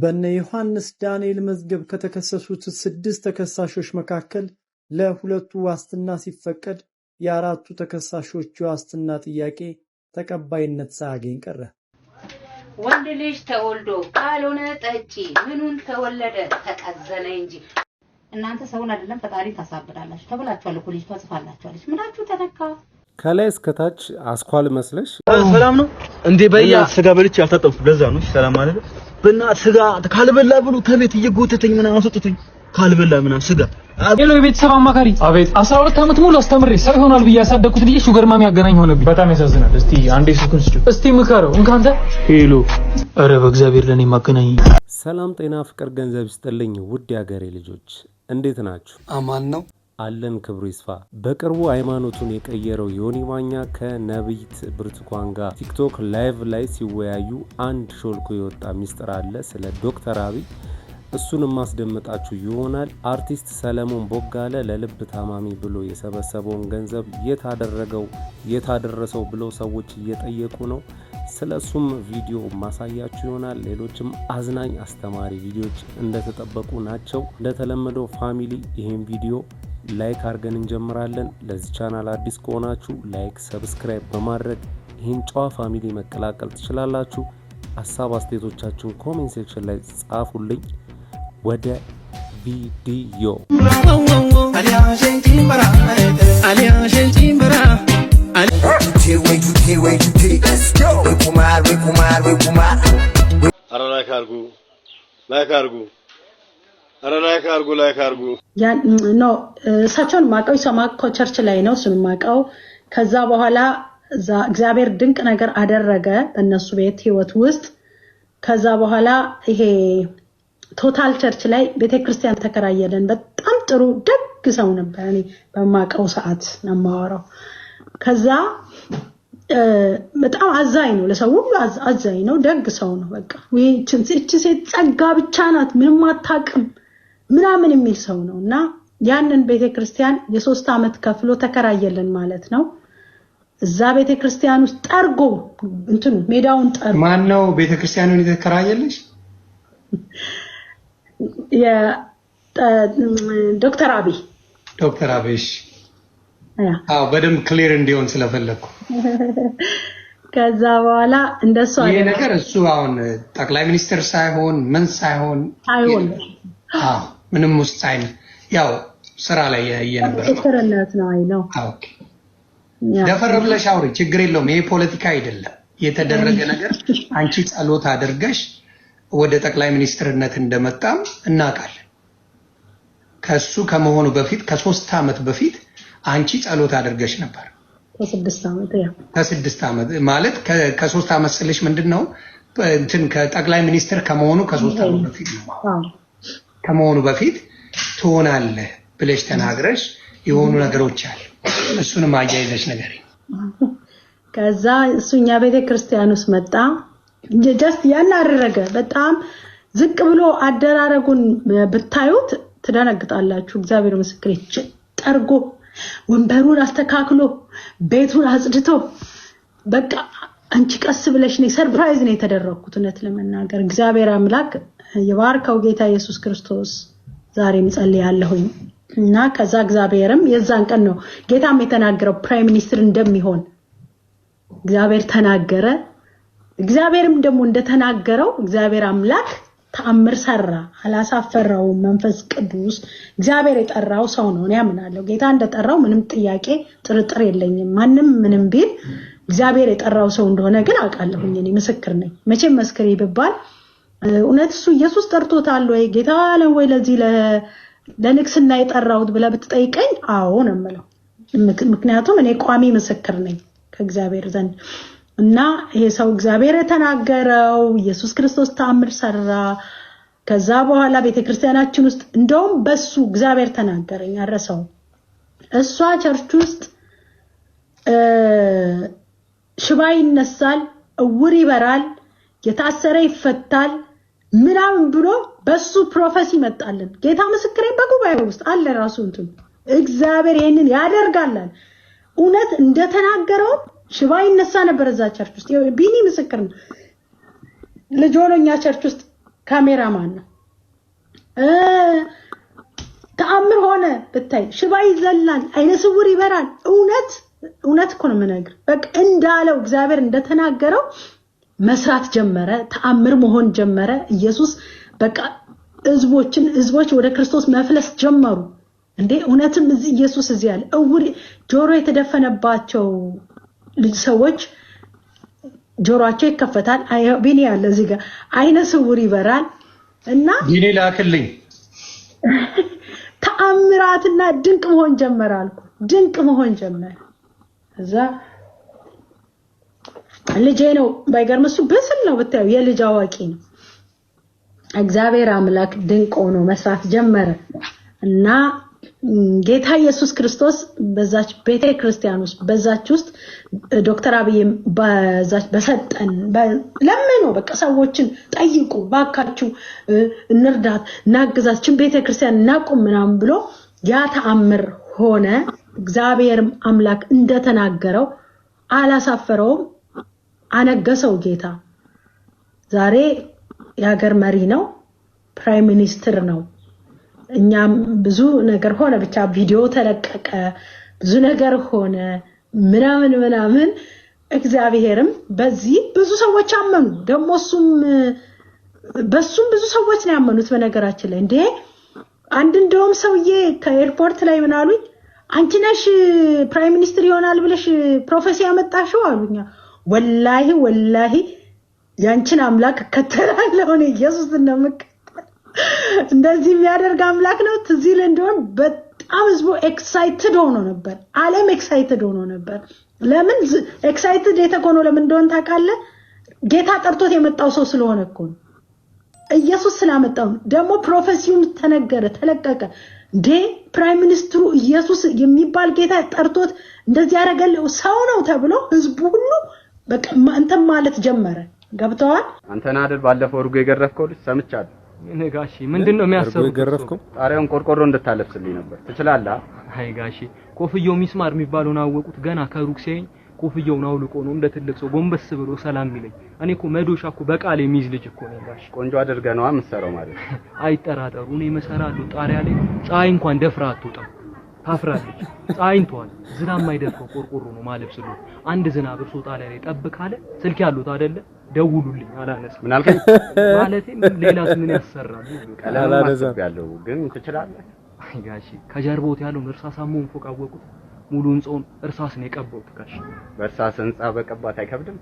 በነ ዮሐንስ ዳንኤል መዝገብ ከተከሰሱት 6 ተከሳሾች መካከል ለሁለቱ ዋስትና ሲፈቀድ የአራቱ ተከሳሾች ዋስትና ጥያቄ ተቀባይነት ሳያገኝ ቀረ። ወንድ ልጅ ተወልዶ ካልሆነ ጠጪ ምኑን ተወለደ ተቀዘነ እንጂ እናንተ ሰውን አይደለም ፈጣሪ ታሳብዳላችሁ ተብላችኋል እኮ ልጅቷ ጽፋላችኋለች ምናችሁ ተነካ ከላይ እስከታች አስኳል መስለሽ ሰላም ነው እንዴ በያ ስጋ በልቼ ያልታጠብኩ ለዛ ነው ሰላም ማለት በእና ስጋ ካልበላ ብሉ ተቤት እየጎተተኝ ምናምን አስወጥተኝ ካልበላ ምናምን ስጋ ሄሎ የቤተሰብ አማካሪ አቤት 12 ዓመት ሙሉ አስተምሬ ሰው ይሆናል ብዬ ያሳደኩት ልጅ ሹገር ማሚ ያገናኝ ሆነብኝ በጣም ያሳዝናል እስቲ አንዴ ስልኩን ስጪው እስቲ ምከረው እንካንተ ሄሎ አረ በእግዚአብሔር ለኔ ማገናኝ ሰላም ጤና ፍቅር ገንዘብ ይስጥልኝ ውድ ያገሬ ልጆች እንዴት ናችሁ አማን ነው አለን ክብሩ ይስፋ በቅርቡ ሃይማኖቱን የቀየረው ዮኒ ማኛ ከነብይት ብርቱካን ጋር ቲክቶክ ላይቭ ላይ ሲወያዩ አንድ ሾልኮ የወጣ ሚስጥር አለ ስለ ዶክተር አብይ እሱንም ማስደምጣችሁ ይሆናል አርቲስት ሰለሞን ቦጋለ ለልብ ታማሚ ብሎ የሰበሰበውን ገንዘብ የታደረሰው ብለው ሰዎች እየጠየቁ ነው ስለሱም ቪዲዮ ማሳያችሁ ይሆናል ሌሎችም አዝናኝ አስተማሪ ቪዲዮዎች እንደተጠበቁ ናቸው እንደተለመደው ፋሚሊ ይሄን ቪዲዮ ላይክ አድርገን እንጀምራለን ለዚህ ቻናል አዲስ ከሆናችሁ ላይክ ሰብስክራይብ በማድረግ ይሄን ጨዋ ፋሚሊ መቀላቀል ትችላላችሁ ሐሳብ አስተያየቶቻችሁን ኮሜንት ሴክሽን ላይ ጻፉልኝ ወደ ቪዲዮ ላይክ አርጉ ያ ኖ ሳቸውን ማቀው ሰማኮ ቸርች ላይ ነው እሱን ማቀው ከዛ በኋላ እግዚአብሔር ድንቅ ነገር አደረገ በእነሱ ቤት ህይወት ውስጥ ከዛ በኋላ ይሄ ቶታል ቸርች ላይ ቤተክርስቲያን ተከራየለን በጣም ጥሩ ደግ ሰው ነበር እኔ በማቀው ሰዓት ነው ማወራው ከዛ በጣም አዛኝ ነው ለሰው ሁሉ አዛኝ ነው ደግ ሰው ነው በቃ ወይ እቺ ሴት ጸጋ ብቻ ናት ምንም አታውቅም ምናምን የሚል ሰው ነውና ያንን ቤተክርስቲያን የ3 አመት ከፍሎ ተከራየለን ማለት ነው እዛ ቤተክርስቲያን ውስጥ ጠርጎ እንትን ሜዳውን ጠርጎ ማን ነው ቤተክርስቲያኑን የተከራየልሽ ዶክተር አብይ አዎ በደም ክሊር እንዲሆን ስለፈለኩ ከዛ በኋላ እንደሱ ይሄ ነገር እሱ አሁን ጠቅላይ ሚኒስትር ሳይሆን ምን ሳይሆን አዎ ምንም ሙስጣይን ያው ስራ ላይ የነበረ ተከረናት ነው አይ ነው ኦኬ ደፈር ብለሽ አውሪ ችግር የለውም ይሄ ፖለቲካ አይደለም የተደረገ ነገር አንቺ ጸሎት አድርገሽ ወደ ጠቅላይ ሚኒስትርነት እንደመጣም እናቃለን ከሱ ከመሆኑ በፊት ከ3 አመት በፊት አንቺ ጸሎት አድርገሽ ነበር ከ6 አመት ያ ከ6 አመት ማለት ከ3 አመት ስልሽ ምንድነው እንትን ከጠቅላይ ሚኒስትር ከመሆኑ ከ3 አመት በፊት ነው ከመሆኑ በፊት ትሆናለህ ብለሽ ተናግረሽ የሆኑ ነገሮች አሉ እሱንም አያይዘሽ ነገር ከዛ እሱኛ ቤተክርስቲያን ውስጥ መጣ ጀስት ያናረገ በጣም ዝቅ ብሎ አደራረጉን ብታዩት ትደነግጣላችሁ እግዚአብሔር ምስክሬ ጠርጎ ወንበሩን አስተካክሎ ቤቱን አጽድቶ በቃ አንቺ ቀስ ብለሽ ነው ሰርፕራይዝ ነው የተደረኩት እነት ለመናገር እግዚአብሔር አምላክ የባርከው ጌታ ኢየሱስ ክርስቶስ ዛሬም ጸልያለሁኝ እና ከዛ እግዚአብሔርም የዛን ቀን ነው ጌታም የተናገረው ፕራይም ሚኒስተር እንደሚሆን እግዚአብሔር ተናገረ እግዚአብሔርም ደግሞ እንደተናገረው እግዚአብሔር አምላክ ተአምር ሰራ አላሳፈራው መንፈስ ቅዱስ እግዚአብሔር የጠራው ሰው ነው እኔ አምናለሁ ጌታ እንደጠራው ምንም ጥያቄ ጥርጥር የለኝም ማንም ምንም ቢል እግዚአብሔር የጠራው ሰው እንደሆነ ግን አውቃለሁኝ እኔ ምስክር ነኝ መቼም መስክሬ ይባል እውነት እሱ ኢየሱስ ጠርቶታል ወይ ጌታ አለ ወይ ለዚህ ለንክስና የጠራውት ብለ ብትጠይቀኝ አዎ ነው የምለው ምክንያቱም እኔ ቋሚ ምስክር ነኝ ከእግዚአብሔር ዘንድ እና ይሄ ሰው እግዚአብሔር የተናገረው ኢየሱስ ክርስቶስ ተአምር ሰራ ከዛ በኋላ ቤተክርስቲያናችን ውስጥ እንደውም በሱ እግዚአብሔር ተናገረኝ አረሰው እሷ ቸርች ውስጥ ሽባይ ይነሳል እውር ይበራል የታሰረ ይፈታል ምናምን ብሎ በሱ ፕሮፌሲ መጣልን ጌታ ምስክሬ በጉባኤ ውስጥ አለ ራሱ እንትን እግዚአብሔር ይሄንን ያደርጋል እውነት እንደተናገረው ሽባይ ይነሳ ነበር እዛ ቸርች ውስጥ ቢኒ ምስክር ነው ልጅ ሆኖኛ ቸርች ውስጥ ካሜራማን ነው። ተአምር ሆነ ብታይ ሽባ ይዘላል፣ አይነ ስውር ይበራል። እውነት እኮ ነው የምነግርህ። በቃ እንዳለው እግዚአብሔር እንደተናገረው መስራት ጀመረ፣ ተአምር መሆን ጀመረ። ኢየሱስ በቃ ህዝቦች ወደ ክርስቶስ መፍለስ ጀመሩ። እንዴ እውነትም እዚህ ኢየሱስ እዚህ ያለ እውር ጆሮ የተደፈነባቸው ሰዎች ጆሮአቸው ይከፈታል። ቢኒ ያለ እዚህ ጋር አይነ ስውር ይበራል እና ቢኒ ላክልኝ ተአምራትና ድንቅ መሆን ጀመረ አልኩ። ድንቅ መሆን ጀመረ። እዛ ልጄ ነው ባይገርም እሱ በስል ነው ብታዩ የልጅ አዋቂ ነው። እግዚአብሔር አምላክ ድንቅ ሆኖ መስራት ጀመረ እና ጌታ ኢየሱስ ክርስቶስ በዛች ቤተ ክርስቲያን ውስጥ በዛች ውስጥ ዶክተር አብይ በዛች በሰጠን ለምኑ በቃ ሰዎችን ጠይቁ ባካችሁ እንርዳት እናግዛችን ቤተ ክርስቲያን እናቁም ምናምን ብሎ ያ ተአምር ሆነ። እግዚአብሔር አምላክ እንደተናገረው አላሳፈረውም፣ አነገሰው። ጌታ ዛሬ የሀገር መሪ ነው፣ ፕራይም ሚኒስትር ነው። እኛም ብዙ ነገር ሆነ ብቻ ቪዲዮ ተለቀቀ፣ ብዙ ነገር ሆነ ምናምን እግዚአብሔርም በዚህ ብዙ ሰዎች አመኑ። ደግሞ በሱም ብዙ ሰዎች ነው ያመኑት። በነገራችን ላይ እንዴ እንደውም ሰውዬ ከኤርፖርት ላይ ምን አሉኝ፣ አንቺ ነሽ ፕራይም ሚኒስትር ይሆናል ብለሽ ፕሮፌሲ ያመጣሽው አሉኛ። ወላሂ ያንቺን አምላክ ከተላለሁ ነው ኢየሱስ እንደዚህ የሚያደርግ አምላክ ነው። ትዚል እንደሆነ በጣም ህዝቡ ኤክሳይትድ ሆኖ ነበር። ዓለም ኤክሳይትድ ሆኖ ነበር። ለምን ኤክሳይትድ የተኮነው ለምን እንደሆነ ታውቃለህ? ጌታ ጠርቶት የመጣው ሰው ስለሆነ እኮ ነው። ኢየሱስ ስላመጣው ደግሞ ፕሮፌሲውን ተነገረ፣ ተለቀቀ። እንዴ ፕራይም ሚኒስትሩ ኢየሱስ የሚባል ጌታ ጠርቶት እንደዚህ ያደረገው ሰው ነው ተብሎ ህዝቡ ሁሉ በቃ እንትን ማለት ጀመረ። ገብተዋል። አንተና አይደል ባለፈው እርጎ የገረፍከው ልጅ ሰምቻለሁ። እኔ ጋሺ ምንድነው የሚያሰሩት? ገረፍከው ጣሪያውን ቆርቆሮ እንድታለብስልኝ ነበር። ትችላለህ? አይ ጋሺ ኮፍያው ሚስማር የሚባለውን አወቁት። ገና ከሩቅ ሲያየኝ ኮፍያውን አውልቆ ነው እንደ ትልቅ ሰው ጎንበስ ብሎ ሰላም ይለኝ። እኔ እኮ መዶሻ እኮ በቃል የሚይዝ ልጅ እኮ ነው ጋሺ። ቆንጆ አድርገህ ነው የምትሰራው ማለት ነው። አይጠራጠሩ፣ እኔ መሰራለሁ። ጣሪያ ላይ ፀሐይ እንኳን ደፍራ አትወጣም፣ ታፍራለች። ፀሐይን ተዋል፣ ዝናብ የማይደፍረው ቆርቆሮ ነው ማለብስሉ። አንድ ዝናብ እርሶ ጣሪያ ላይ ጠብ ካለ ስልክ ያሉት አይደለ ደውሉልኝ፣ አላነሳም። ምን አልከኝ? ማለቴ ሌላስ ምን ያሰራሉ? ቀለም አስቤያለሁ፣ ግን ትችላለህ? አይ ጋሺ ከጀርባው ያለውን እርሳሳሙን ፎቅ አወቁት። ሙሉ ህንጻውን እርሳስ ነው የቀባሁት ጋሺ። በእርሳስ ህንጻ በቀባት አይከብድም?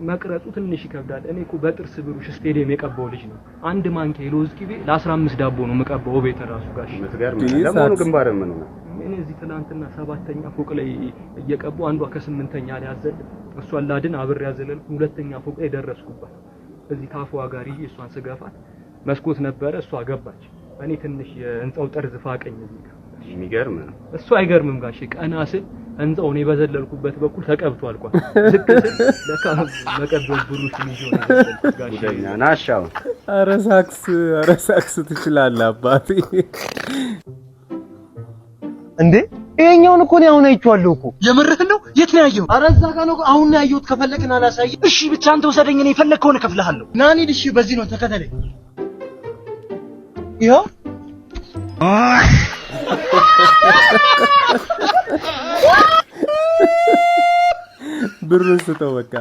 መቅረጹ ትንሽ ይከብዳል። እኔ እኮ በጥርስ ብሩሽ ስቴዲየም የቀባው ልጅ ነው። አንድ ማንኪያ የለውዝ ቅቤ ለ15 ዳቦ ነው የምቀባው ቤት ራሱ ጋሺ። ምትገርም ለሞኑ ግንባር ምን ነው? እኔ እዚህ ትናንትና 7ኛ ፎቅ ላይ እየቀባው አንዷ ከ8ኛ ላይ አዘል እሷን ላድን አብሬ ያዘለልኩ 2ኛ ፎቅ ላይ ደረስኩባት። እዚህ ታፏ ጋር ይዤ እሷን ስገፋት መስኮት ነበረ፣ እሷ ገባች። እኔ ትንሽ የህንጻው ጠርዝ ፋቀኝ እዚህ ጋር። የሚገርም ነው እሱ። አይገርምም ጋሺ? ቀና ስል ህንጻው እኔ በዘለልኩበት በኩል ተቀብቷል። ቋ ዝቅ ስል ለካ መቀበል ብሩሽ ልጅ ነው ጋሺ። ጉደኛ ናሻው። ኧረ ሳክስ ትችላለህ አባቴ። እንዴ ይሄኛውን እኮ ነው አሁን አይቼዋለሁ እኮ። የምርህን ነው? የት ነው ያየው? ኧረ እዛ ጋር ነው አሁን ነው ያየሁት። ከፈለክና አላሳይ። እሺ ብቻ አንተ ወሰደኝ፣ እኔ የፈለግከውን እከፍልሃለሁ። ና እንሂድ። እሺ በዚህ ነው ተከተለኝ። ይኸው ብሩን ስጠው በቃ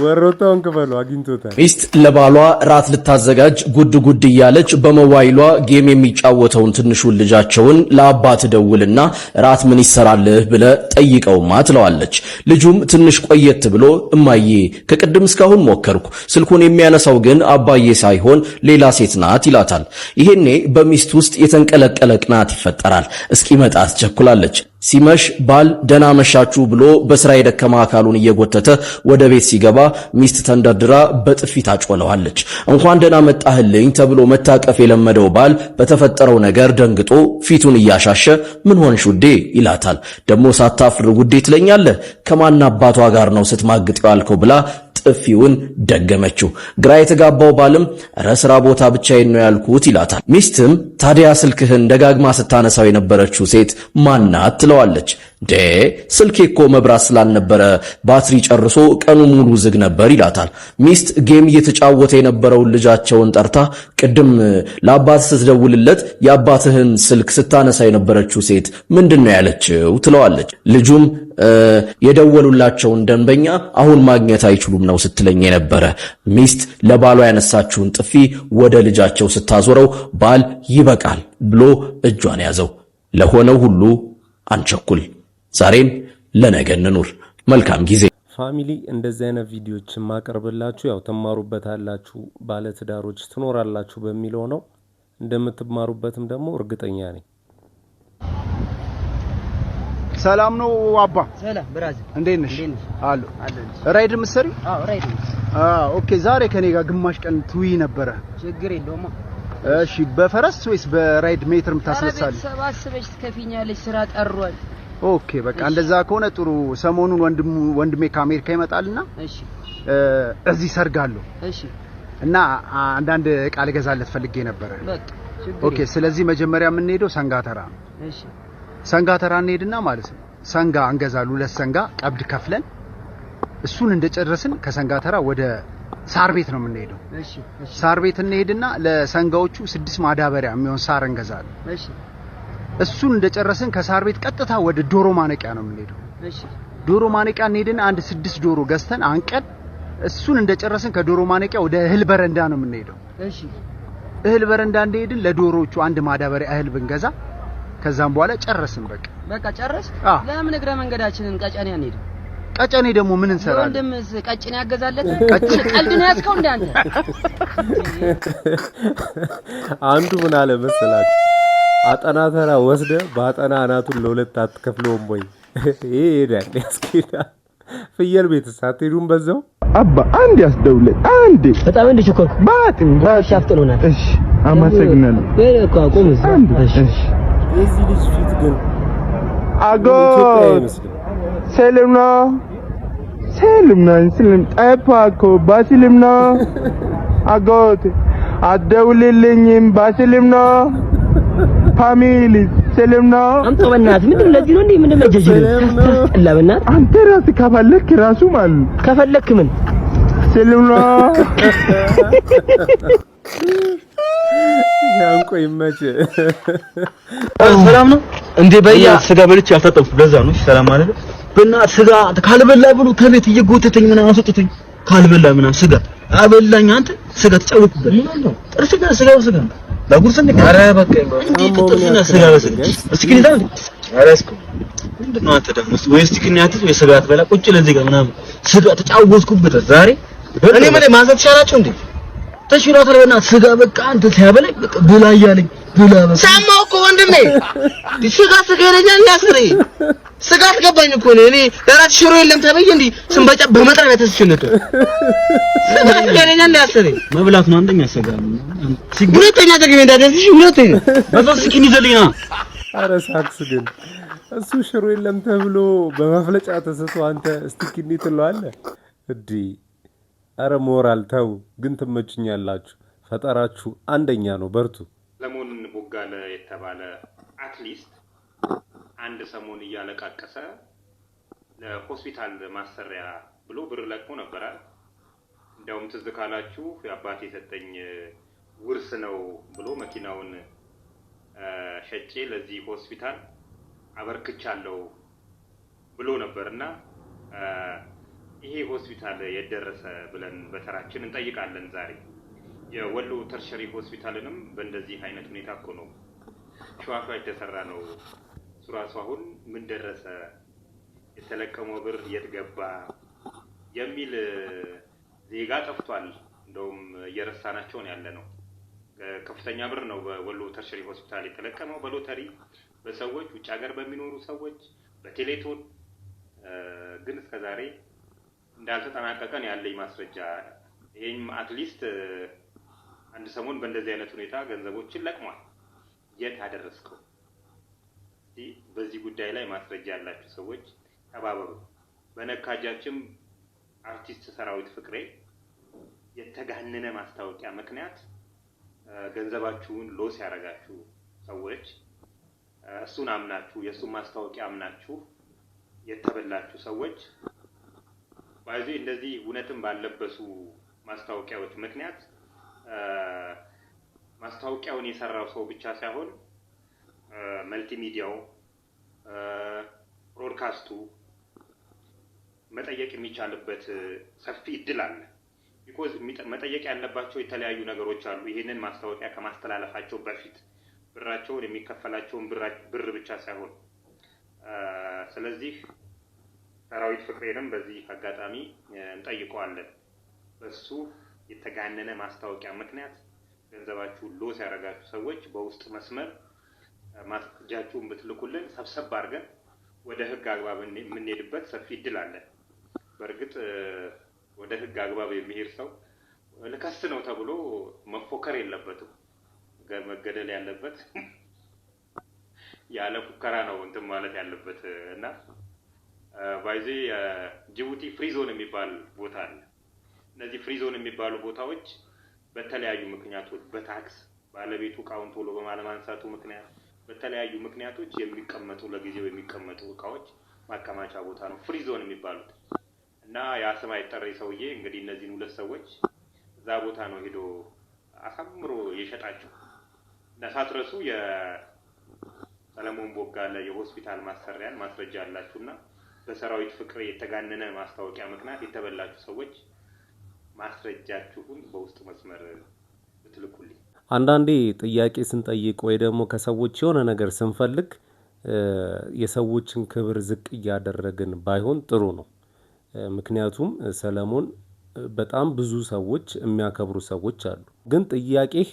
ወሮታውን ክፈሉ። አግኝቶታል። ሚስት ለባሏ ራት ልታዘጋጅ ጉድ እያለች በሞባይሏ ጌም የሚጫወተውን ትንሹን ልጃቸውን ለአባት ደውልና ራት ምን ይሰራልህ ብለ ጠይቀውማ ትለዋለች። ልጁም ትንሽ ቆየት ብሎ እማዬ ከቅድም እስካሁን ሞከርኩ፣ ስልኩን የሚያነሳው ግን አባዬ ሳይሆን ሌላ ሴት ናት ይላታል። ይሄኔ በሚስት ውስጥ የተንቀለቀለ ቅናት ይፈጠራል። እስኪመጣ ትቸኩላለች። ሲመሽ ባል ደህና መሻችሁ ብሎ በስራ የደከማ አካሉን እየጎተተ ወደ ቤት ሲገባ ሚስት ተንደርድራ በጥፊ ታጮለዋለች። እንኳን ደህና መጣህልኝ ተብሎ መታቀፍ የለመደው ባል በተፈጠረው ነገር ደንግጦ ፊቱን እያሻሸ ምን ሆንሽ ውዴ ይላታል። ደሞ ሳታፍር ውዴ ትለኛለህ? ከማን አባቷ ጋር ነው ስትማግጠው ያልከው ብላ ጥፊውን ደገመችው። ግራ የተጋባው ባልም ስራ ቦታ ብቻዬን ነው ያልኩት ይላታል። ሚስትም ታዲያ ስልክህን ደጋግማ ስታነሳው የነበረችው ሴት ማናት ትለዋለች። ስልኬ እኮ መብራት ስላልነበረ ባትሪ ጨርሶ ቀኑ ሙሉ ዝግ ነበር ይላታል። ሚስት ጌም እየተጫወተ የነበረውን ልጃቸውን ጠርታ ቅድም ለአባት ስትደውልለት የአባትህን ስልክ ስታነሳ የነበረችው ሴት ምንድነው ያለችው ትለዋለች። ልጁም የደወሉላቸውን ደንበኛ አሁን ማግኘት አይችሉም ነው ስትለኝ የነበረ። ሚስት ለባሏ ያነሳችውን ጥፊ ወደ ልጃቸው ስታዞረው ባል ይበቃል ብሎ እጇን ያዘው። ለሆነው ሁሉ አንቸኩል፣ ዛሬም ለነገ እንኑር። መልካም ጊዜ። ፋሚሊ እንደዚህ አይነት ቪዲዮዎችን ማቀርብላችሁ ያው ተማሩበታላችሁ፣ ባለ ትዳሮች ትኖራላችሁ በሚለው ነው። እንደምትማሩበትም ደግሞ እርግጠኛ ነኝ። ሰላም ነው አባ? ሰላም ብራዚል፣ እንዴት ነሽ? አሉ ራይድ ምሰሪ? አዎ ራይድ። ኦኬ። ዛሬ ከኔ ጋር ግማሽ ቀን ትውይ ነበረ። ችግር የለውም። እሺ። በፈረስ ወይስ በራይድ ሜትር ምታስነሳለሽ? ሰባስበሽ ትከፊኛለሽ፣ ስራ ጠሯል። ኦኬ በቃ እንደዛ ከሆነ ጥሩ። ሰሞኑን ወንድሜ ከአሜሪካ ይመጣልና እሺ እዚህ ሰርጋለሁ። እሺ እና አንዳንድ ዕቃ ልገዛለት ፈልጌ ነበረ። በቃ ኦኬ። ስለዚህ መጀመሪያ የምንሄደው ሰንጋተራ ነው። እሺ ሰንጋተራ እንሄድና ማለት ነው ሰንጋ እንገዛለን። 2 ሰንጋ ቀብድ ከፍለን እሱን እንደጨረስን ከሰንጋተራ ወደ ሳር ቤት ነው የምንሄደው። እሺ ሳር ቤት እንሄድና ለሰንጋዎቹ 6 ማዳበሪያ የሚሆን ሳር እንገዛለን። እሺ እሱን እንደጨረስን ከሳር ቤት ቀጥታ ወደ ዶሮ ማነቂያ ነው የምንሄደው። እሺ ዶሮ ማነቂያ እንሄድና አንድ 6 ዶሮ ገዝተን አንቀን እሱን እንደጨረስን ከዶሮ ማነቂያ ወደ እህል በረንዳ ነው የምንሄደው። እሺ እህል በረንዳ እንደሄድን ለዶሮዎቹ አንድ ማዳበሪያ እህል ብንገዛ ከዛም በኋላ ጨረስን። በቃ ጨረስ። ለምን እግረ መንገዳችንን ቀጨኔ አንሄድ? ቀጨኔ ደግሞ ምን እንሰራለን? ወንድም ቀጨኔ ያገዛለት ቀልድ ነው ያዝከው እንደ አንተ። አንዱ ምን አለ መሰላችሁ? አጠና ተራ ወስደ ባጠና አናቱን ለሁለት አትከፍለውም ወይ? ይሄ ይሄዳል ያስኬዳል። ፍየል ቤት ሳትሄዱም በዛው አባ አንድ ያስደውልኝ አንድ በጣም እንደቸኮልኩ ባጥም ሻፍጥሎናል። እሺ አመሰግናለሁ። በቃ ቆም። እሺ የዚህ ልጅ ፊት ግን አጎት ሰላም ነው? ሰላም ነው። ሰላም ጠፋኮ ባስልም ነው አጎት አትደውልልኝም? ባስልም ነው ፋሚሊ ሰላም ነው? አንተ በእናትህ ምንድን ነው ለዚህ ነው እንዴ? ምንድን ነው ጀጅል ታስጠላ በእናትህ አንተ ራስህ ከፈለክ ራሱ ማለት ከፈለክ ምን ሰላም ነው? ያንቆ ይመች። ሰላም ነው እንዴ? በያ ስጋ በልቼ አልታጠብኩ ለዛ ነው ሰላም ማለት ነው። በእናትህ ስጋ ካልበላ ብሎ ከቤት እየጎተተኝ ምናምን አስወጥቶኝ ካልበላ ምናምን ስጋ አበላኝ። አንተ ስጋ ተጫወትኩበት ነው ጥርስ ጋር ስጋ ለጉርስ እንዴ? ኧረ በቃ እንዴት ጥርስና ስጋ በስጋ እስኪ ንዳ እንዴ? ኧረ እስኪ ምንድን ነው አንተ ደግሞ ወይስ ትክኛት ወይ ስጋ አትበላ ቁጭ ለዚህ ጋር ምናምን ስጋ ተጫወትኩበት ዛሬ። እኔ ምን ማዘት ቻላችሁ እንዴ? ተሽራታል በእናትህ ስጋ በቃ አንተ ሲያበላኝ በቃ ብላ እያለኝ ብላ በቃ ሰማሁ እኮ ወንድሜ ስጋ ይለኛል ያስረኝ ስጋ አትገባኝ እኮ እኔ ለራት ሽሮ የለም ተበይ እንዴ ስንበጫ በመጥረቢያ ተስችነተ ስጋ ይለኛል ያስረኝ መብላት ነው አንደኛ ስጋ ነው። ሁለተኛ ደግሞ እንዳደረግሽ ሁለተኛ በዛው ስኪን ይዘልኝና ኧረ ሳክስ ግን እሱ ሽሮ የለም ተብሎ በመፍለጫ ተሰጥቶ አንተ ስቲኪኒ ትለዋለህ እንዴ? ኧረ ሞራል ተው ግን ትመችኛላችሁ። ፈጠራችሁ አንደኛ ነው። በርቱ። ሰሞኑን ቦጋለ የተባለ አትሊስት አንድ ሰሞን እያለቃቀሰ ለሆስፒታል ማሰሪያ ብሎ ብር ለቅሞ ነበረ። እንደውም ትዝ ካላችሁ የአባቴ የሰጠኝ ውርስ ነው ብሎ መኪናውን ሸጬ ለዚህ ሆስፒታል አበርክቻለሁ ብሎ ነበርና ይሄ ሆስፒታል የደረሰ ብለን በተራችን እንጠይቃለን። ዛሬ የወሎ ተርሸሪ ሆስፒታልንም በእንደዚህ አይነት ሁኔታ እኮ ነው ሸዋሿ የተሰራ ነው። ሱራሱ አሁን ምን ደረሰ፣ የተለቀመው ብር የት ገባ የሚል ዜጋ ጠፍቷል። እንደውም እየረሳናቸው ነው ያለ ነው። ከፍተኛ ብር ነው በወሎ ተርሸሪ ሆስፒታል የተለቀመው በሎተሪ በሰዎች ውጭ ሀገር በሚኖሩ ሰዎች በቴሌቶን ግን እስከዛሬ እንዳልተጠናቀቀን ያለኝ ማስረጃ። ይሄም አትሊስት አንድ ሰሞን በእንደዚህ አይነት ሁኔታ ገንዘቦችን ለቅሟል። የት አደረስከው? በዚህ ጉዳይ ላይ ማስረጃ ያላችሁ ሰዎች ተባበሩ። በነካጃችን አርቲስት ሰራዊት ፍቅሬ የተጋነነ ማስታወቂያ ምክንያት ገንዘባችሁን ሎስ ያደረጋችሁ ሰዎች እሱን አምናችሁ የእሱን ማስታወቂያ አምናችሁ የተበላችሁ ሰዎች ባይዚ እንደዚህ እውነትን ባለበሱ ማስታወቂያዎች ምክንያት ማስታወቂያውን የሰራው ሰው ብቻ ሳይሆን መልቲሚዲያው ብሮድካስቱ መጠየቅ የሚቻልበት ሰፊ እድል አለ። ቢኮዝ መጠየቅ ያለባቸው የተለያዩ ነገሮች አሉ። ይሄንን ማስታወቂያ ከማስተላለፋቸው በፊት ብራቸውን የሚከፈላቸውን ብር ብቻ ሳይሆን ስለዚህ ሰራዊት ፍቅሬንም በዚህ አጋጣሚ እንጠይቀዋለን። በሱ የተጋነነ ማስታወቂያ ምክንያት ገንዘባችሁ ሎስ ያደረጋችሁ ሰዎች በውስጥ መስመር ማስረጃችሁን ብትልኩልን ሰብሰብ አድርገን ወደ ህግ አግባብ የምንሄድበት ሰፊ እድል አለ። በእርግጥ ወደ ህግ አግባብ የሚሄድ ሰው ለከስ ነው ተብሎ መፎከር የለበትም። መገደል ያለበት ያለ ፉከራ ነው እንትን ማለት ያለበት እና ባይዚ ጅቡቲ ፍሪ ዞን የሚባል ቦታ አለ። እነዚህ ፍሪ ዞን የሚባሉ ቦታዎች በተለያዩ ምክንያቶች በታክስ ባለቤቱ እቃውን ቶሎ በማለማንሳቱ ምክንያት በተለያዩ ምክንያቶች የሚቀመጡ ለጊዜው የሚቀመጡ እቃዎች ማከማቻ ቦታ ነው ፍሪ ዞን የሚባሉት እና ያስማ የጠረ ሰውዬ እንግዲህ እነዚህን ሁለት ሰዎች እዛ ቦታ ነው ሄዶ አሳምሮ የሸጣቸው። ነሳትረሱ የሰለሞን ቦጋለ የሆስፒታል ማሰሪያን ማስረጃ አላችሁና በሰራዊት ፍቅር የተጋነነ ማስታወቂያ ምክንያት የተበላችሁ ሰዎች ማስረጃችሁን በውስጥ መስመር ብትልኩልኝ። አንዳንዴ ጥያቄ ስንጠይቅ ወይ ደግሞ ከሰዎች የሆነ ነገር ስንፈልግ የሰዎችን ክብር ዝቅ እያደረግን ባይሆን ጥሩ ነው። ምክንያቱም ሰለሞን በጣም ብዙ ሰዎች የሚያከብሩ ሰዎች አሉ። ግን ጥያቄህ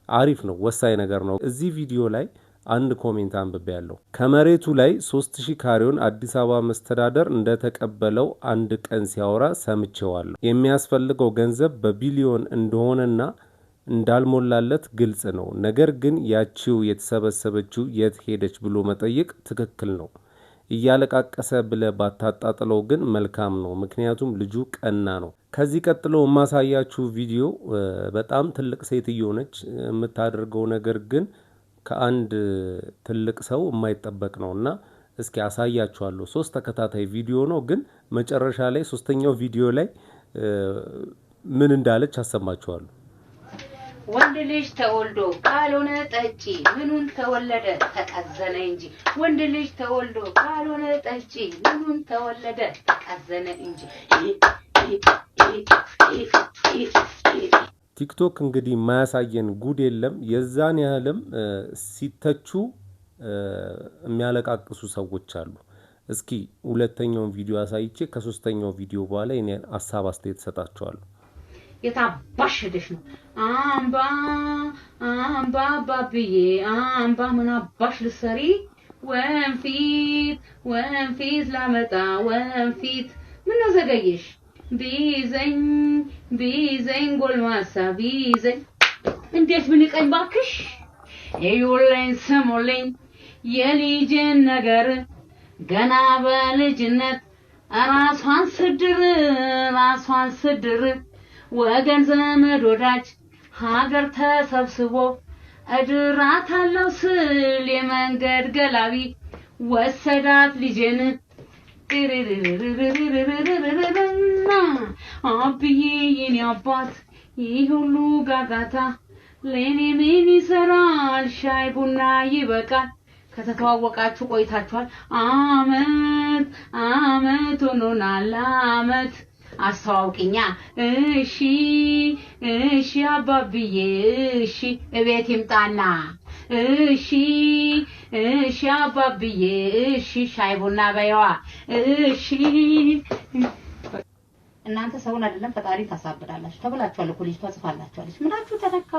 አሪፍ ነው፣ ወሳኝ ነገር ነው። እዚህ ቪዲዮ ላይ አንድ ኮሜንት አንብቤያለሁ። ከመሬቱ ላይ 3000 ካሬውን አዲስ አበባ መስተዳደር እንደተቀበለው አንድ ቀን ሲያወራ ሰምቼዋለሁ። የሚያስፈልገው ገንዘብ በቢሊዮን እንደሆነና እንዳልሞላለት ግልጽ ነው። ነገር ግን ያቺው የተሰበሰበችው የት ሄደች ብሎ መጠየቅ ትክክል ነው። እያለቃቀሰ ብለ ባታጣጥለው ግን መልካም ነው። ምክንያቱም ልጁ ቀና ነው። ከዚህ ቀጥሎ የማሳያችሁ ቪዲዮ በጣም ትልቅ ሴትዮ ነች። የምታደርገው ነገር ግን ከአንድ ትልቅ ሰው የማይጠበቅ ነውና እስኪ አሳያችኋለሁ። 3 ተከታታይ ቪዲዮ ነው፣ ግን መጨረሻ ላይ 3ኛው ቪዲዮ ላይ ምን እንዳለች አሰማችኋለሁ። ወንድ ልጅ ተወልዶ ካልሆነ ጠጪ ምኑን ተወለደ ተቀዘነ እንጂ። ወንድ ልጅ ተወልዶ ካልሆነ ጠጪ ምኑን ተወለደ ተቀዘነ እንጂ። ቲክቶክ እንግዲህ ማያሳየን ጉድ የለም። የዛን ያህልም ሲተቹ የሚያለቃቅሱ ሰዎች አሉ። እስኪ ሁለተኛውን ቪዲዮ አሳይቼ ከ3ኛው ቪዲዮ በኋላ እኔ ሐሳብ አስተያየት ሰጣቸዋለሁ። የታባሽ ሄደሽ ነው አምባ አምባ ባብዬ አምባ ምን አባሽ ልትሰሪ? ወንፊት ላመጣ ወንፊት ምን ነው ዘገየሽ? ቢዘኝ ጎልማሳ ቢዘኝ እንዴት ብንቀኝ ባክሽ። እዩልኝ ስሙልኝ የልጅን ነገር ገና በልጅነት ራሷን ስድር ወገን ዘመድ ወዳጅ ሀገር ተሰብስቦ እድራታለው ስል የመንገድ ገላቢ ወሰዳት ልጄን አብዬ የኔ አባት ይህ ሁሉ ጋጋታ ለኔ ምን ይሰራል? ሻይ ቡና ይበቃል። ከተተዋወቃችሁ ቆይታችኋል። አመት ሆኖናል። አመት አስተዋውቂኛ። እሺ አባብዬ እሺ እቤት ይምጣና እሺ አባብዬ እሺ ሻይ ቡና በይዋ እሺ። እናንተ ሰውን አይደለም ፈጣሪ ታሳብዳላችሁ ተብላችኋል እኮ ልጅቷ ጽፋላችኋለች። ምናችሁ ተነካ?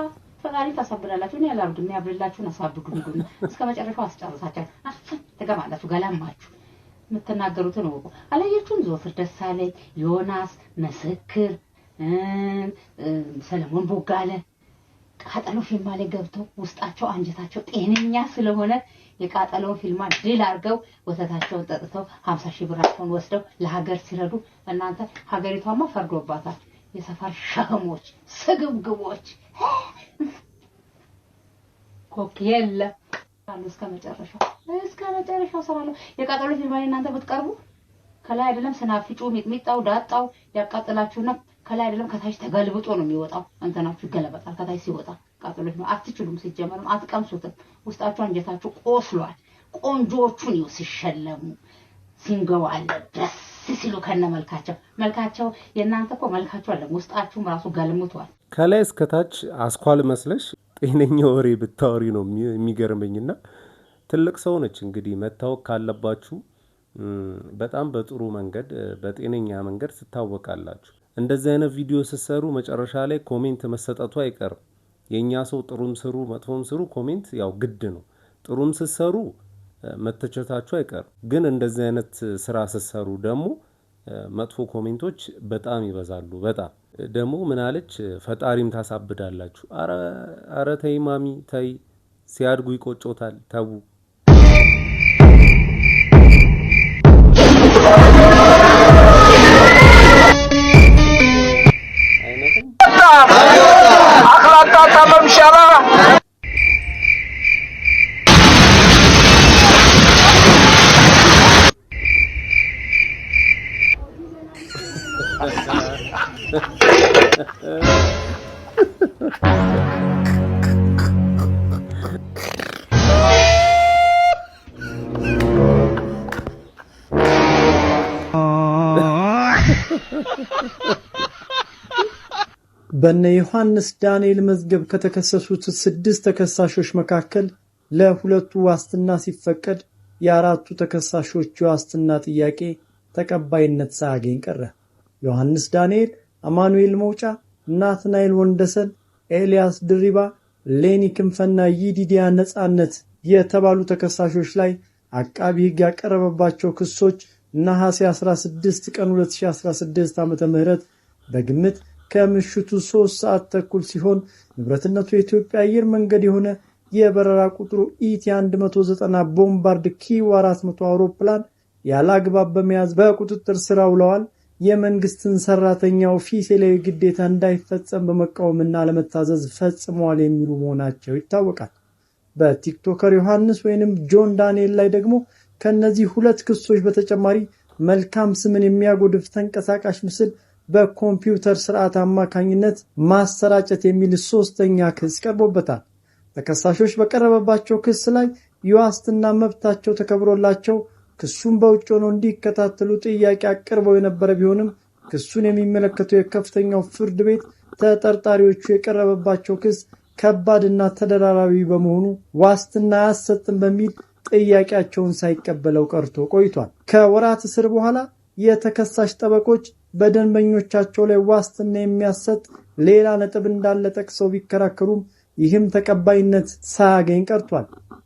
ፈጣሪ ታሳብዳላችሁ። እኔ ያላርድም ያብላችሁን አሳብዱ ንጉን እስከ መጨረሻው አስጨርሳችሁ ተገማላችሁ ገላማችሁ። የምትናገሩትን ወቁ። አላየችሁም? ዘወትር ደሳለኝ፣ ዮናስ ምስክር፣ ሰለሞን ቦጋለ ቃጠሎ ፊልማ ላይ ገብተው ውስጣቸው አንጀታቸው ጤነኛ ስለሆነ የቃጠሎውን ፊልማ ድል አድርገው ወተታቸውን ጠጥተው 50,000 ብራቸውን ወስደው ለሀገር ሲረዱ እናንተ ሀገሪቷማ ፈርዶባታል። የሰፈር ሸህሞች ስግብግቦች ኮክ የለ እስከ መጨረሻው ሰራለሁ። የቃጠሎ ፊልማ ላይ እናንተ ብትቀርቡ ከላይ አይደለም ስናፍጩ ሚጥሚጣው ዳጣው ያቃጥላችሁና ከላይ አይደለም ከታች ተገልብጦ ነው የሚወጣው አንተናችሁ ይገለበጣል ከታች ሲወጣ ቃጥሎች ነው አትችሉም ሲጀመርም አትቀምሱትም ውስጣችሁ አንጀታችሁ ቆስሏል ቆንጆቹን ይወስሸለሙ ሲንገው አለ ደስ ሲሉ መልካቸው የናንተ እኮ መልካቸው አለ ውስጣችሁ ራሱ ገልምቷል ከላይ እስከታች አስኳል መስለሽ ጤነኛ ወሬ ብታወሪ ነው የሚገርመኝና ትልቅ ሰው ነች እንግዲህ መታወቅ ካለባችሁ በጣም በጥሩ መንገድ በጤነኛ መንገድ ስታወቃላችሁ እንደዚህ አይነት ቪዲዮ ሲሰሩ መጨረሻ ላይ ኮሜንት መሰጠቱ አይቀርም የኛ ሰው ጥሩም ስሩ መጥፎም ስሩ ኮሜንት ያው ግድ ነው ጥሩም ሲሰሩ መተቸታችሁ አይቀርም ግን እንደዚህ አይነት ስራ ሲሰሩ ደግሞ መጥፎ ኮሜንቶች በጣም ይበዛሉ በጣም ደግሞ ምን አለች ፈጣሪም ታሳብዳላችሁ አረ ተይ ማሚ ተይ ሲያድጉ ይቆጮታል ተው አخلاقታ ታመም ሻራ በነ ዮሐንስ ዳንኤል መዝገብ ከተከሰሱት 6 ተከሳሾች መካከል ለሁለቱ ዋስትና ሲፈቀድ የአራቱ ተከሳሾች ዋስትና ጥያቄ ተቀባይነት ሳያገኝ ቀረ። ዮሐንስ ዳንኤል፣ አማኑኤል መውጫ፣ ናትናኤል ወንደሰን፣ ኤልያስ ድሪባ፣ ሌኒ ክንፈና ይዲዲያ ነጻነት የተባሉ ተከሳሾች ላይ አቃቢ ሕግ ያቀረበባቸው ክሶች ነሐሴ 16 ቀን 2016 ዓ.ም በግምት ከምሽቱ 3 ሰዓት ተኩል ሲሆን ንብረትነቱ የኢትዮጵያ አየር መንገድ የሆነ የበረራ ቁጥሩ ኢቲ 190 ቦምባርድ ኪው 400 አውሮፕላን ያላግባብ በመያዝ በቁጥጥር ስር ውለዋል። የመንግስትን ሰራተኛ ኦፊሴላዊ ግዴታ እንዳይፈጸም በመቃወምና ለመታዘዝ ፈጽመዋል የሚሉ መሆናቸው ይታወቃል። በቲክቶከር ዮሐንስ ወይንም ጆን ዳንኤል ላይ ደግሞ ከነዚህ 2 ክሶች በተጨማሪ መልካም ስምን የሚያጎድፍ ተንቀሳቃሽ ምስል በኮምፒውተር ስርዓት አማካኝነት ማሰራጨት የሚል 3ኛ ክስ ቀርቦበታል። ተከሳሾች በቀረበባቸው ክስ ላይ የዋስትና መብታቸው ተከብሮላቸው ክሱን በውጭ ሆነው እንዲከታተሉ ጥያቄ አቅርበው የነበረ ቢሆንም ክሱን የሚመለከተው የከፍተኛው ፍርድ ቤት ተጠርጣሪዎቹ የቀረበባቸው ክስ ከባድና ተደራራቢ በመሆኑ ዋስትና አያሰጥም በሚል ጥያቄያቸውን ሳይቀበለው ቀርቶ ቆይቷል። ከወራት እስር በኋላ የተከሳሽ ጠበቆች በደንበኞቻቸው ላይ ዋስትና የሚያሰጥ ሌላ ነጥብ እንዳለ ጠቅሰው ቢከራከሩም ይህም ተቀባይነት ሳያገኝ ቀርቷል።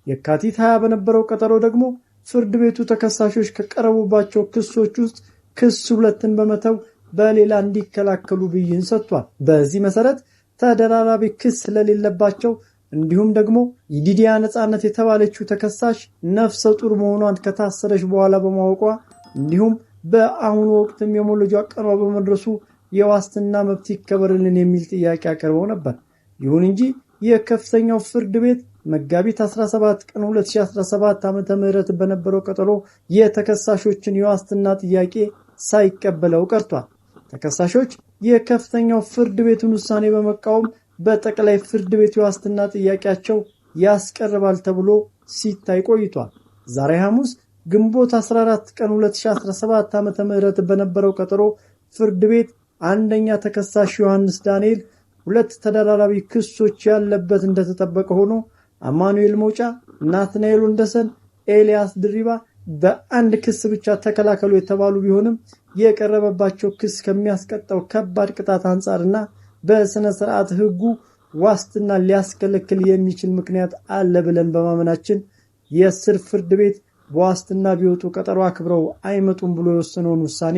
የካቲት 20 በነበረው ቀጠሮ ደግሞ ፍርድ ቤቱ ተከሳሾች ከቀረቡባቸው ክሶች ውስጥ ክስ 2ን በመተው በሌላ እንዲከላከሉ ብይን ሰጥቷል። በዚህ መሰረት ተደራራቢ ክስ ስለሌለባቸው እንዲሁም ደግሞ ይዲዲያ ነጻነት የተባለችው ተከሳሽ ነፍሰ ጡር መሆኗን ከታሰረች በኋላ በማወቋ እንዲሁም በአሁኑ ወቅትም የሞለጃ ቀኗ በመድረሱ የዋስትና መብት ይከበርልን የሚል ጥያቄ አቀርበው ነበር። ይሁን እንጂ የከፍተኛው ፍርድ ቤት መጋቢት 17 ቀን 2017 ዓ.ም በነበረው ቀጠሮ የተከሳሾችን የዋስትና ጥያቄ ሳይቀበለው ቀርቷል። ተከሳሾች የከፍተኛው ፍርድ ቤቱን ውሳኔ በመቃወም በጠቅላይ ፍርድ ቤት የዋስትና ጥያቄያቸው ያስቀርባል ተብሎ ሲታይ ቆይቷል። ዛሬ ሐሙስ ግንቦት 14 ቀን 2017 ዓ.ም በነበረው ቀጠሮ ፍርድ ቤት አንደኛ ተከሳሽ ዮሐንስ ዳንኤል 2 ተደራራቢ ክሶች ያለበት እንደተጠበቀ ሆኖ አማኑኤል መውጫ፣ ናትናኤል ወንደሰን፣ ኤልያስ ድሪባ በአንድ ክስ ብቻ ተከላከሉ የተባሉ ቢሆንም የቀረበባቸው ክስ ከሚያስቀጣው ከባድ ቅጣት አንጻርና በስነ ስርዓት ሕጉ ዋስትና ሊያስከለክል የሚችል ምክንያት አለ ብለን በማመናችን የስር ፍርድ ቤት በዋስትና ቢወጡ ቀጠሮ አክብረው አይመጡም ብሎ የወሰነውን ውሳኔ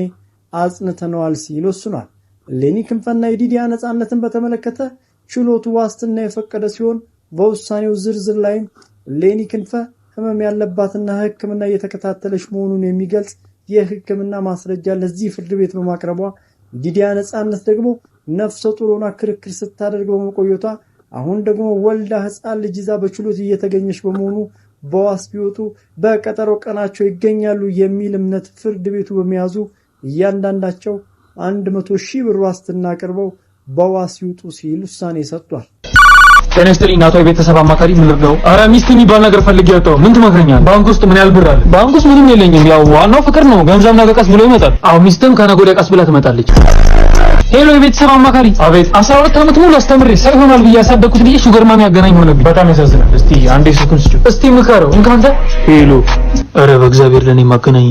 አጽንተነዋል ሲል ወስኗል። ሌኒ ክንፈና ይዲዲያ ነጻነትን በተመለከተ ችሎቱ ዋስትና የፈቀደ ሲሆን በውሳኔው ዝርዝር ላይ ሌኒ ክንፈ ህመም ያለባትና ሕክምና እየተከታተለች መሆኑን የሚገልጽ የሕክምና ማስረጃ ለዚህ ፍርድ ቤት በማቅረቧ ይዲዲያ ነጻነት ደግሞ ነፍሰ ጡር ሆና ክርክር ስታደርግ በመቆየቷ አሁን ደግሞ ወልዳ ሕፃን ልጅ ይዛ በችሎት እየተገኘች በመሆኑ በዋስ ቢወጡ በቀጠሮ ቀናቸው ይገኛሉ የሚል እምነት ፍርድ ቤቱ በመያዙ እያንዳንዳቸው 100,000 ብር ዋስትና አቅርበው በዋስ ይውጡ ሲል ውሳኔ ሰጥቷል። ተነስተልኝ ናቶ የቤተሰብ አማካሪ ምን ልርዳው? ኧረ ሚስት የሚባል ነገር ፈልጌ ያጣው ምን ትመክረኛለህ? ባንክ ውስጥ ምን ያህል ብር አለ? ባንክ ውስጥ ምንም የለኝም። ያው ዋናው ፍቅር ነው። ገንዘብ ነገ ቀስ ብሎ ይመጣል። አዎ ሚስትም ከነገ ወዲያ ቀስ ብላ ትመጣለች። ሄሎ የቤተሰብ አማካሪ። አቤት። 12 ዓመት ሙሉ አስተምሬ ሳይሆናል ብዬ ያሳደኩት ልጅ ሹገር ማሚ ያገናኝ ሆነብኝ። በጣም ያሳዝናል። እስቲ አንዴ ስልኩን ስጪው። እስቲ ምከረው። እንካንተ ሄሎ። ኧረ በእግዚአብሔር ለኔ ማገናኝ።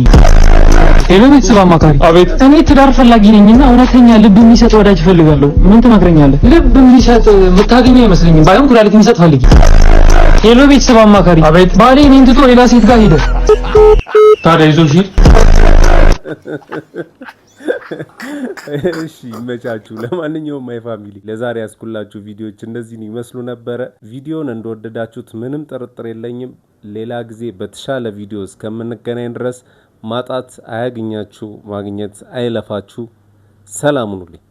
ሄሎ ቤተሰብ አማካሪ። አቤት። እኔ ትዳር ፈላጊ ነኝና እውነተኛ ልብ የሚሰጥ ወዳጅ እፈልጋለሁ። ምን ትመክረኛለህ? ልብ የሚሰጥ የምታገኘው አይመስለኝም። ባይሆን ኩላሊት የሚሰጥ ፈልጊ። ሄሎ ቤተሰብ አማካሪ። አቤት። ባሌ እኔን ትቶ ሌላ ሴት ጋር ሄደ። ታዲያ ይዞሽ ሂድ። እሺ ይመቻችሁ። ለማንኛውም ማይ ፋሚሊ ለዛሬ ያስኩላችሁ ቪዲዮዎች እንደዚህ ይመስሉ ነበር። ቪዲዮን እንደወደዳችሁት ምንም ጥርጥር የለኝም። ሌላ ጊዜ በተሻለ ቪዲዮ እስከምንገናኝ ድረስ ማጣት አያግኛችሁ፣ ማግኘት አይለፋችሁ። ሰላም ሁኑልኝ።